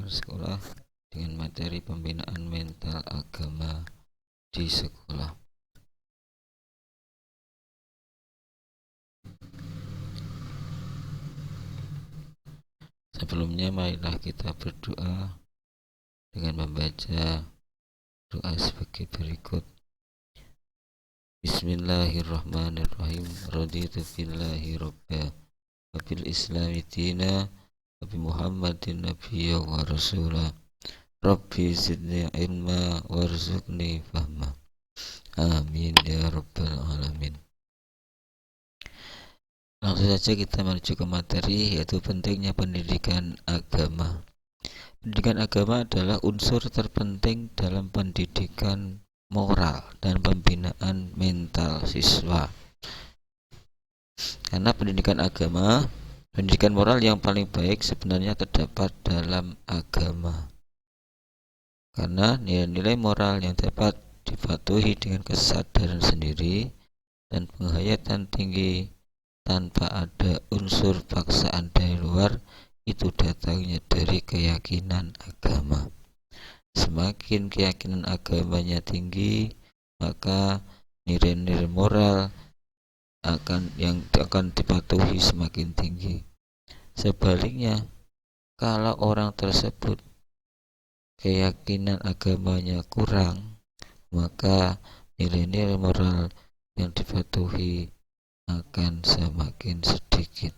bersekolah dengan materi pembinaan mental agama di sekolah. Sebelumnya marilah kita berdoa dengan membaca doa sebagai berikut. Bismillahirrahmanirrahim. Raditu billahi robba wa bil islami dina wa bi Muhammadin nabiyya wa rasulah. Rabbi zidni ilma warzuqni fahma. Amin ya rabbal alamin. Langsung saja kita menuju ke materi, yaitu pentingnya pendidikan agama. Pendidikan agama adalah unsur terpenting dalam pendidikan moral dan pembinaan mental siswa. Karena pendidikan agama, pendidikan moral yang paling baik sebenarnya terdapat dalam agama. Karena nilai-nilai moral yang dapat dipatuhi dengan kesadaran sendiri dan penghayatan tinggi tanpa ada unsur paksaan dari luar, itu datangnya dari keyakinan agama. Semakin keyakinan agamanya tinggi, maka nilai-nilai moral yang akan dipatuhi semakin tinggi. Sebaliknya, kalau orang tersebut keyakinan agamanya kurang, maka nilai-nilai moral yang dipatuhi akan semakin sedikit,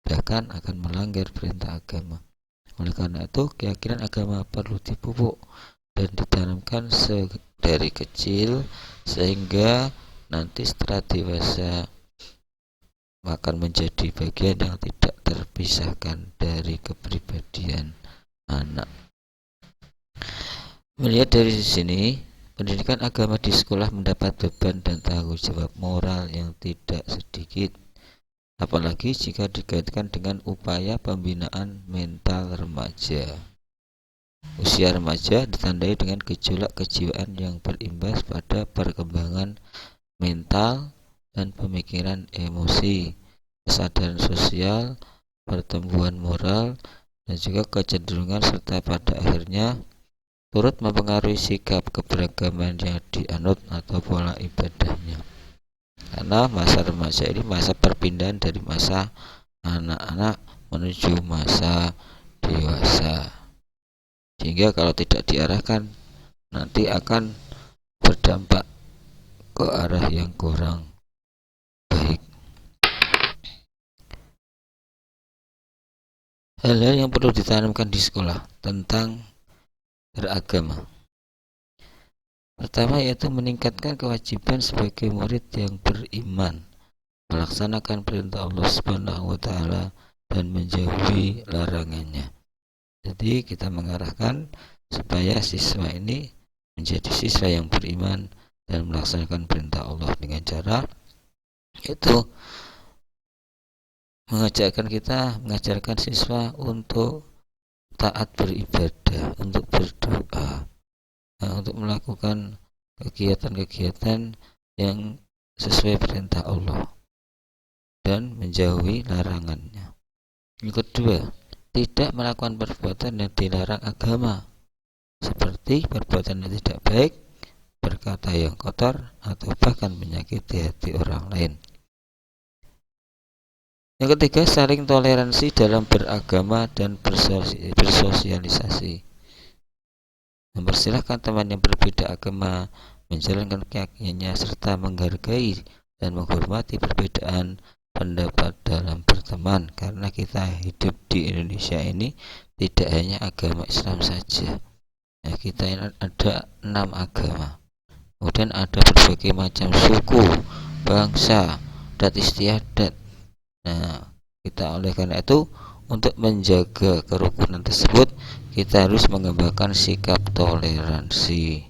bahkan akan melanggar perintah agama. Oleh karena itu, keyakinan agama perlu dipupuk dan ditanamkan dari kecil, sehingga nanti setelah dewasa akan menjadi bagian yang tidak terpisahkan dari kepribadian anak. Melihat dari sini, pendidikan agama di sekolah mendapat beban dan tanggung jawab moral yang tidak sedikit, apalagi jika dikaitkan dengan upaya pembinaan mental remaja. Usia remaja ditandai dengan gejolak kejiwaan yang berimbas pada perkembangan mental dan pemikiran emosi, kesadaran sosial, pertumbuhan moral, dan juga kecenderungan serta pada akhirnya turut mempengaruhi sikap keberagaman yang dianut atau pola ibadahnya. Karena masa remaja ini masa perpindahan dari masa anak-anak menuju masa dewasa, sehingga kalau tidak diarahkan nanti akan berdampak ke arah yang kurang baik. Hal-hal yang perlu ditanamkan di sekolah tentang beragama. Pertama, yaitu meningkatkan kewajiban sebagai murid yang beriman, melaksanakan perintah Allah Subhanahu wa taala dan menjauhi larangannya. Jadi kita mengarahkan supaya siswa ini menjadi siswa yang beriman dan melaksanakan perintah Allah dengan cara itu mengajarkan siswa untuk taat beribadah, untuk berdoa, untuk melakukan kegiatan-kegiatan yang sesuai perintah Allah dan menjauhi larangannya. Yang kedua, tidak melakukan perbuatan yang dilarang agama, seperti perbuatan yang tidak baik, berkata yang kotor, atau bahkan menyakiti hati orang lain. Yang ketiga, saling toleransi dalam beragama dan bersosialisasi. Mempersilahkan teman yang berbeda agama menjalankan keyakinannya serta menghargai dan menghormati perbedaan pendapat dalam berteman, karena kita hidup di Indonesia ini tidak hanya agama Islam saja. Nah, kita ada 6 agama. Kemudian ada berbagai macam suku, bangsa, adat istiadat. Nah, kita oleh karena itu untuk menjaga kerukunan tersebut, kita harus mengembangkan sikap toleransi.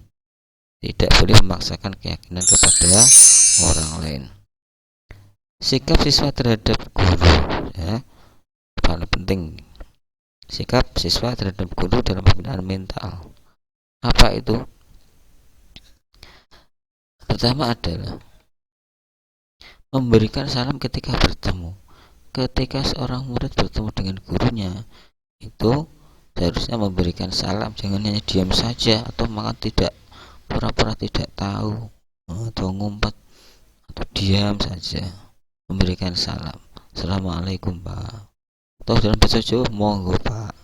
Tidak boleh memaksakan keyakinan kepada orang lain. Sikap siswa terhadap guru, ya, paling penting. Sikap siswa terhadap guru dalam pembinaan mental. Apa itu? Pertama adalah memberikan salam ketika bertemu. Ketika seorang murid bertemu dengan gurunya, itu Seharusnya memberikan salam, jangan hanya diam saja atau malah tidak, pura-pura tidak tahu atau ngumpet atau diam saja. Memberikan salam, assalamualaikum pak, atau dalam bahasa Jawa monggo pak,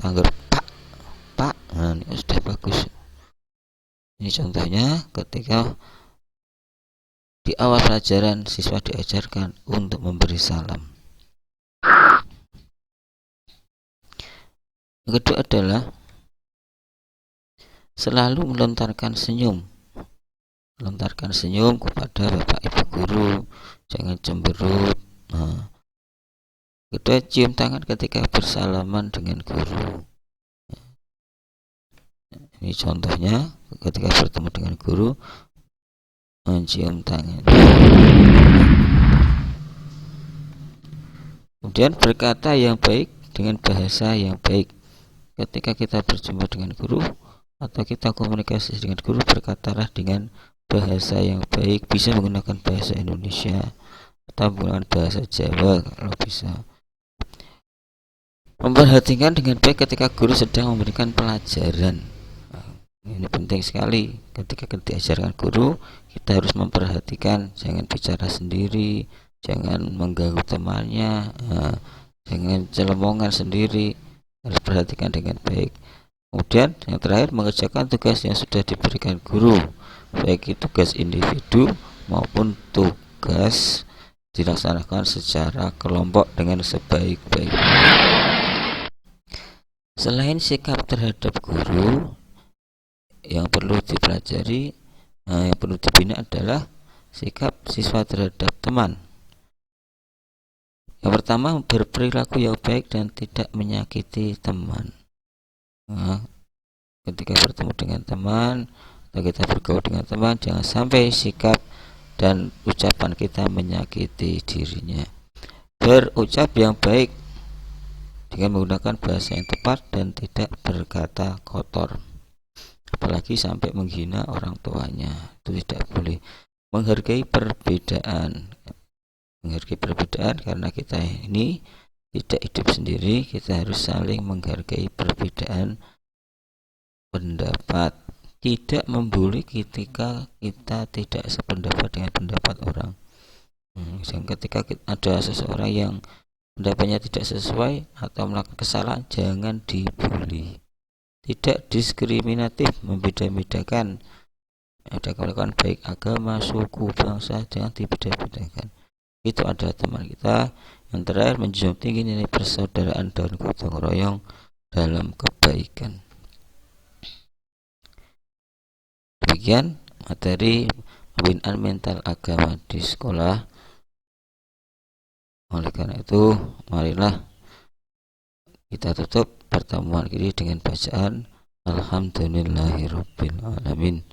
tanggal pak, nah ini sudah bagus. Ini contohnya ketika di awal pelajaran siswa diajarkan untuk memberi salam. Yang kedua adalah selalu melontarkan senyum. Melontarkan senyum kepada bapak ibu guru, jangan cemberut. Nah, kedua, cium tangan ketika bersalaman dengan guru. Ini contohnya ketika bertemu dengan guru, mencium tangan. Kemudian berkata yang baik dengan bahasa yang baik. Ketika kita berjumpa dengan guru atau kita komunikasi dengan guru, berkatalah dengan bahasa yang baik. Bisa menggunakan bahasa Indonesia atau menggunakan bahasa Jawa kalau bisa. Memperhatikan dengan baik ketika guru sedang memberikan pelajaran. Ini penting sekali. Ketika diajarkan guru, kita harus memperhatikan, jangan bicara sendiri, jangan mengganggu temannya, jangan celemongan sendiri, harus perhatikan dengan baik. Kemudian yang terakhir, mengerjakan tugas yang sudah diberikan guru, baik itu tugas individu maupun tugas dilaksanakan secara kelompok dengan sebaik-baiknya. Selain sikap terhadap guru, yang perlu dipelajari, yang perlu dibina adalah sikap siswa terhadap teman. Yang pertama, berperilaku yang baik dan tidak menyakiti teman. Ketika bertemu dengan teman atau kita bergaul dengan teman, jangan sampai sikap dan ucapan kita menyakiti dirinya. Berucap yang baik dengan menggunakan bahasa yang tepat dan tidak berkata kotor, apalagi sampai menghina orang tuanya, itu tidak boleh. Menghargai perbedaan karena kita ini tidak hidup sendiri, kita harus saling menghargai perbedaan pendapat, tidak membuli ketika kita tidak sependapat dengan pendapat orang. Ketika ada seseorang yang pendapatnya tidak sesuai atau melakukan kesalahan, jangan dibuli. Tidak diskriminatif, membeda-bedakan, ada kelompok baik agama, suku, bangsa, jangan dibeda-bedakan. Itu adalah teman kita. Yang terakhir, menjunjung tinggi nilai persaudaraan dan gotong royong dalam kebaikan. Demikian materi pembinaan mental agama di sekolah. Oleh karena itu, marilah kita tutup pertemuan ini dengan bacaan Alhamdulillahirabbil alamin.